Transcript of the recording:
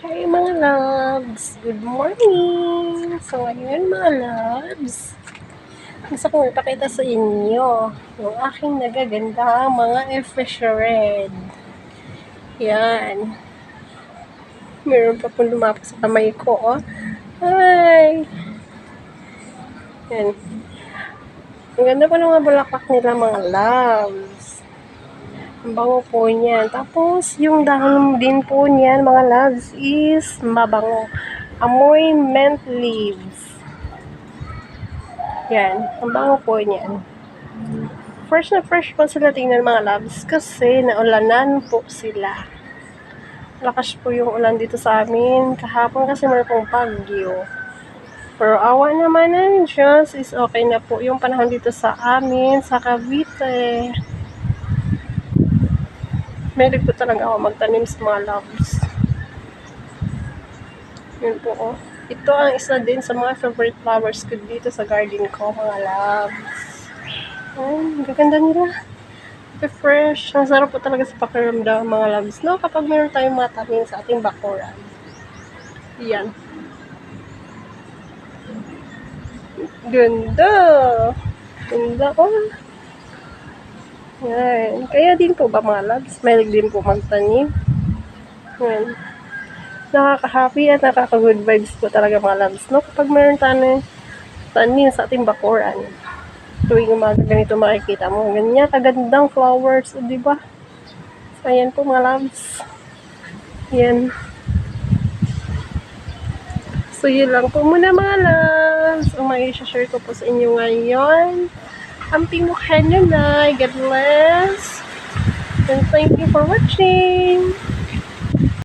Hey mga loves! Good morning! So ngayon mga loves, gusto kong ipakita sa inyo yung aking nagaganda mga fresh red. Yan. Meron pa pong lumapos sa kamay ko, oh. Hi! Yan. Ang ganda pa ng mga bulaklak nila mga loves. Ang bango po niyan. Tapos, yung dahon din po niyan, mga loves, is mabango. Amoy mint leaves. Yan. Ang bango po niyan. Fresh na fresh pa sila tingnan mga loves kasi naulanan po sila. Lakas po yung ulan dito sa amin. Kahapon kasi meron pong bagyo. Pero awa naman ng Diyos is okay na po yung panahon dito sa amin, sa Cavite. Mahilig po talaga ako magtanim sa mga loves. Yun po, oh. Ito ang isa din sa mga favorite flowers ko dito sa garden ko, mga loves. Ay, gaganda nila. Fresh. Ang sarap po talaga sa pakiramdam, mga loves, no? Kapag meron tayong mga tanim sa ating bakuran. Yan. Ganda! Ganda, oh. Yan. Kaya din po ba mga loves? Mahilig din po magtanim. Yan. Nakaka-happy at nakaka-good vibes po talaga mga loves, no? Kapag meron tanim sa ating bakuran. Tuwing umaga ganito makikita mo. Ganyan, kagandang flowers, di ba? So, ayan po mga loves. Yan. So, yun lang po muna mga loves. Ang mai-share ko po sa inyo ngayon. Amping mukha nyo na. God bless. And thank you for watching.